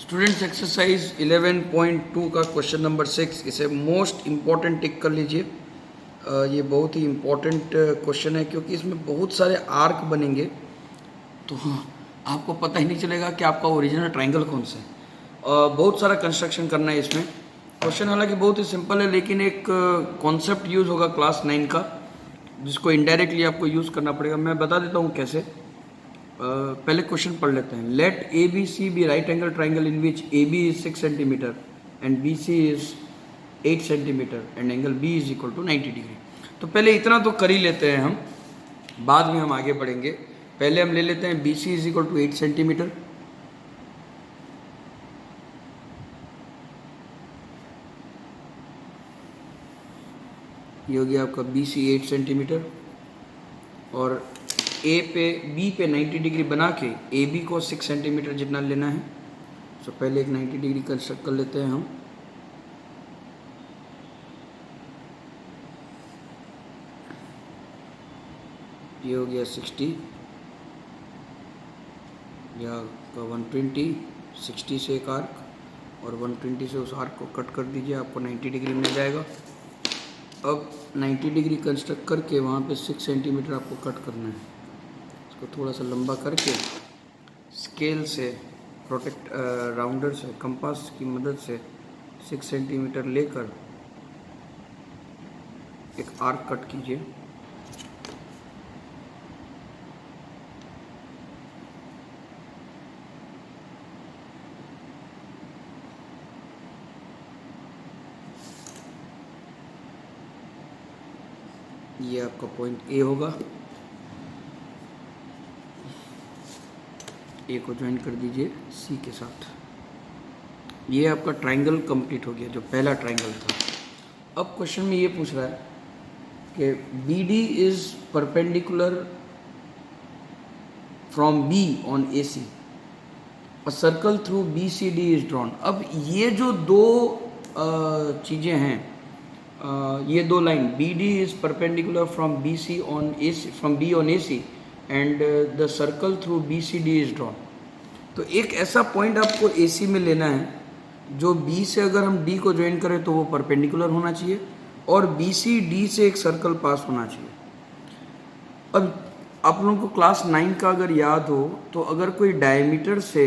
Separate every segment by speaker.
Speaker 1: Students exercise 11.2 का question number 6, इसे most important टिक कर लीजिए। ये बहुत ही इम्पॉर्टेंट क्वेश्चन है क्योंकि इसमें बहुत सारे आर्क बनेंगे, तो आपको पता ही नहीं चलेगा कि आपका ओरिजिनल ट्रायंगल कौन सा है। बहुत सारा कंस्ट्रक्शन करना है इसमें। क्वेश्चन हालांकि बहुत ही सिंपल है, लेकिन एक कॉन्सेप्ट यूज़ होगा क्लास 9 का, जिसको इनडायरेक्टली आपको यूज़ करना पड़ेगा। मैं बता देता हूँ कैसे। पहले क्वेश्चन पढ़ लेते हैं। Let A B C be right angle triangle in which A B is 6 centimetre and B C is 8 centimetre and angle B is equal to 90 degree. तो पहले इतना तो कर ही लेते हैं हम, बाद में हम आगे बढ़ेंगे। पहले हम ले लेते हैं B C is equal to 8 centimetre. ये हो गया आपका बी सी 8 सेंटीमीटर, और ए पे बी पे 90 डिग्री बना के ए बी को 6 सेंटीमीटर जितना लेना है। तो पहले एक 90 डिग्री कंस्ट्रक्ट कर लेते हैं हम। ये हो गया 60 या 120, 60 से एक आर्क और 120 से उस आर्क को कट कर दीजिए, आपको 90 डिग्री मिल जाएगा। अब 90 डिग्री कंस्ट्रक्ट करके वहाँ पे 6 सेंटीमीटर आपको कट करना है। इसको थोड़ा सा लंबा करके स्केल से राउंडर से कंपास की मदद से 6 सेंटीमीटर लेकर एक आर्क कट कीजिए। ये आपका पॉइंट ए होगा। ए को ज्वाइन कर दीजिए सी के साथ। ये आपका ट्रायंगल कंप्लीट हो गया, जो पहला ट्रायंगल था। अब क्वेश्चन में ये पूछ रहा है कि B D is perpendicular from B on A C, a circle through B C D is drawn. अब ये जो दो चीज़ें हैं, ये दो line, B D is perpendicular from B C on A C, from B on A C and the circle through B C D is drawn. तो एक ऐसा पॉइंट आपको ए सी में लेना है जो बी से अगर हम डी को ज्वाइन करें तो वो परपेंडिकुलर होना चाहिए, और बी सी डी से एक सर्कल पास होना चाहिए। अब आप लोगों को क्लास 9 का अगर याद हो तो अगर कोई डायमीटर से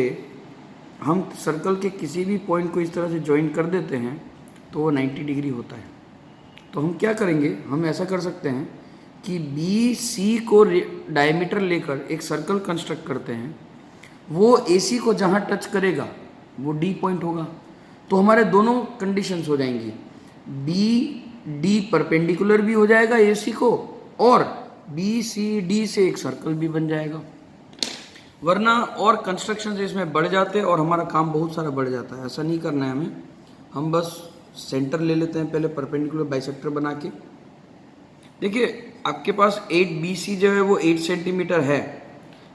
Speaker 1: हम सर्कल के किसी भी पॉइंट को इस तरह से ज्वाइन कर देते हैं तो वो 90 डिग्री होता है। तो हम क्या करेंगे, हम ऐसा कर सकते हैं कि बी सी को डायमीटर लेकर एक सर्कल कंस्ट्रक्ट करते हैं। वो ए सी को जहाँ टच करेगा वो डी पॉइंट होगा। तो हमारे दोनों कंडीशंस हो जाएंगी, बी डी परपेंडिकुलर भी हो जाएगा ए सी को, और बी सी डी से एक सर्कल भी बन जाएगा। वरना और कंस्ट्रक्शन इसमें बढ़ जाते हैं और हमारा काम बहुत सारा बढ़ जाता है। ऐसा नहीं करना है हमें। हम बस सेंटर ले लेते हैं पहले, परपेंडिकुलर बाइसेक्टर बना के। देखिए आपके पास 8 बी सी जो है वो 8 सेंटीमीटर है,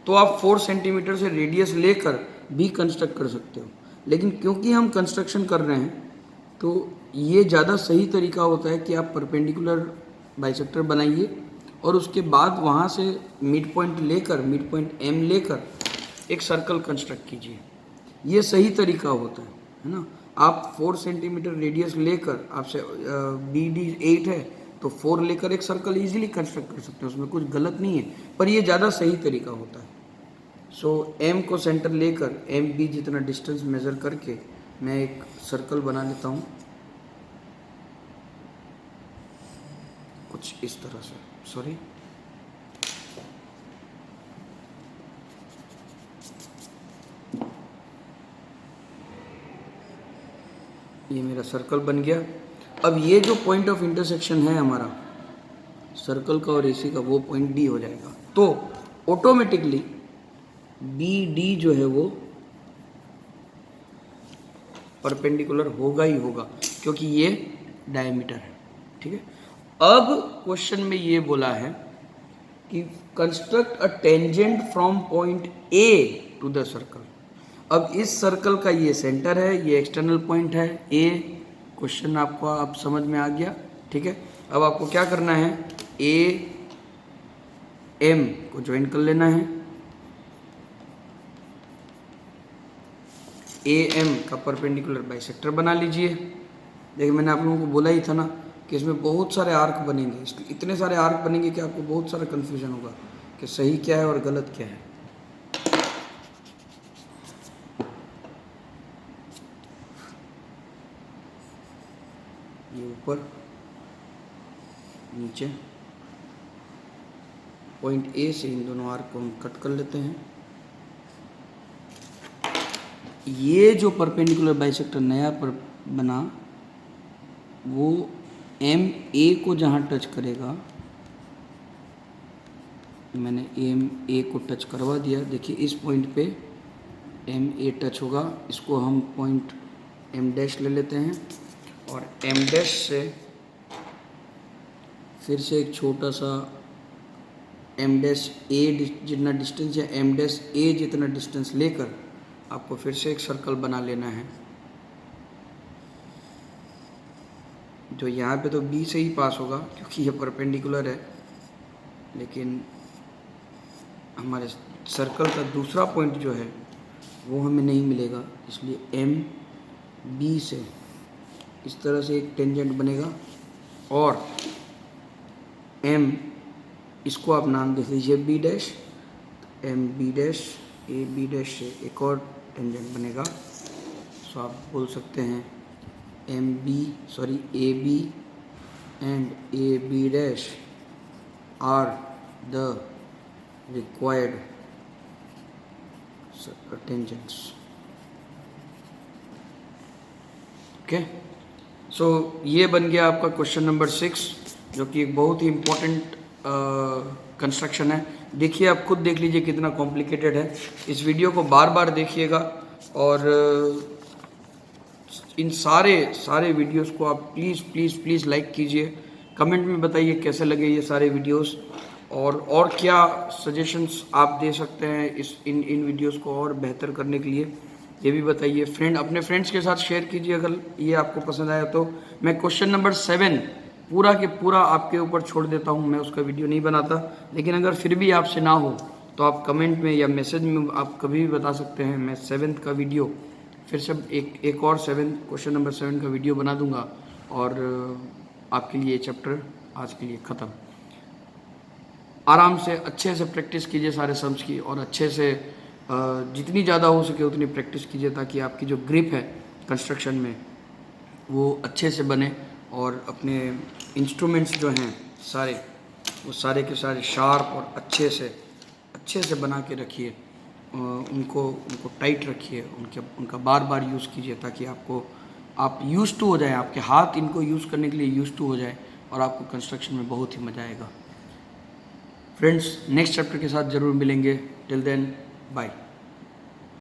Speaker 1: तो आप 4 सेंटीमीटर से रेडियस लेकर भी कंस्ट्रक्ट कर सकते हो। लेकिन क्योंकि हम कंस्ट्रक्शन कर रहे हैं तो ये ज़्यादा सही तरीका होता है कि आप परपेंडिकुलर बाइसेक्टर बनाइए और उसके बाद वहाँ से मिड पॉइंट लेकर, मिड पॉइंट एम लेकर एक सर्कल कंस्ट्रक्ट कीजिए। ये सही तरीका होता है ना। आप 4 सेंटीमीटर रेडियस लेकर, आपसे बी डी 8 है तो 4 लेकर एक सर्कल इजीली कंस्ट्रक्ट कर सकते हैं, उसमें कुछ गलत नहीं है, पर ये ज़्यादा सही तरीका होता है। सो एम को सेंटर लेकर एम बी जितना डिस्टेंस मेज़र करके मैं एक सर्कल बना लेता हूँ कुछ इस तरह से। सॉरी, ये मेरा सर्कल बन गया। अब ये जो पॉइंट ऑफ इंटरसेक्शन है हमारा सर्कल का और एसी का, वो पॉइंट डी हो जाएगा। तो ऑटोमेटिकली बी डी जो है वो परपेंडिकुलर होगा ही होगा, क्योंकि ये डायमीटर है। ठीक है। अब क्वेश्चन में ये बोला है कि construct a tangent from point A to the circle. अब इस सर्कल का ये सेंटर है, ये एक्सटर्नल पॉइंट है ए। क्वेश्चन आपको आप समझ में आ गया। ठीक है। अब आपको क्या करना है, ए एम को ज्वाइन कर लेना है। AM का परपेंडिकुलर बाइसेक्टर बना लीजिए। देखिए मैंने आप लोगों को बोला ही था ना कि इसमें बहुत सारे आर्क बनेंगे, इसके इतने सारे आर्क बनेंगे कि आपको बहुत सारा कन्फ्यूजन होगा कि सही क्या है और गलत क्या है। ये ऊपर नीचे पॉइंट A से इन दोनों आर्क को हम कट कर लेते हैं। ये जो परपेंडिकुलर बाइसेक्टर नया पर बना वो MA को जहाँ टच करेगा, मैंने MA को टच करवा दिया। देखिए इस पॉइंट पे MA टच होगा, इसको हम पॉइंट M' ले लेते हैं और M' से फिर से एक छोटा सा M' जितना डिस्टेंस या M' जितना डिस्टेंस लेकर आपको फिर से एक सर्कल बना लेना है। जो यहाँ पे तो B से ही पास होगा क्योंकि ये परपेंडिकुलर है, लेकिन हमारे सर्कल का दूसरा पॉइंट जो है वो हमें नहीं मिलेगा, इसलिए MB से इस तरह से एक टेंजेंट बनेगा और M इसको आप नाम दे दीजिए B', MB', AB' से एक और टेंजेंट बनेगा। सो आप बोल सकते हैं AB and AB' are the required tangents. Okay, so ये बन गया आपका क्वेश्चन नंबर 6, जो कि एक बहुत ही इम्पोर्टेंट कंस्ट्रक्शन है। देखिए आप खुद देख लीजिए कितना कॉम्प्लिकेटेड है। इस वीडियो को बार बार देखिएगा और इन सारे वीडियोस को आप प्लीज़ लाइक कीजिए। कमेंट में बताइए कैसे लगे ये सारे वीडियोस और क्या सजेशंस आप दे सकते हैं इन वीडियोस को और बेहतर करने के लिए, ये भी बताइए। अपने फ्रेंड्स के साथ शेयर कीजिए अगर ये आपको पसंद आया तो। मैं क्वेश्चन नंबर 7 पूरा के पूरा आपके ऊपर छोड़ देता हूँ, मैं उसका वीडियो नहीं बनाता, लेकिन अगर फिर भी आपसे ना हो तो आप कमेंट में या मैसेज में आप कभी भी बता सकते हैं। मैं 7th का वीडियो फिर से एक और क्वेश्चन नंबर 7 का वीडियो बना दूंगा और आपके लिए चैप्टर आज के लिए ख़त्म। आराम से अच्छे से प्रैक्टिस कीजिए सारे सम्स की और अच्छे से जितनी ज़्यादा हो सके उतनी प्रैक्टिस कीजिए ताकि आपकी जो ग्रिप है कंस्ट्रक्शन में वो अच्छे से बने और अपने इंस्ट्रूमेंट्स जो हैं वो सारे के सारे शार्प और अच्छे से बना के रखिए। उनको टाइट रखिए, उनका बार बार यूज़ कीजिए ताकि आप यूज़ टू हो जाए, आपके हाथ इनको यूज़ करने के लिए यूज़ टू हो जाए और आपको कंस्ट्रक्शन में बहुत ही मज़ा आएगा। फ्रेंड्स नेक्स्ट चैप्टर के साथ ज़रूर मिलेंगे। Till then bye.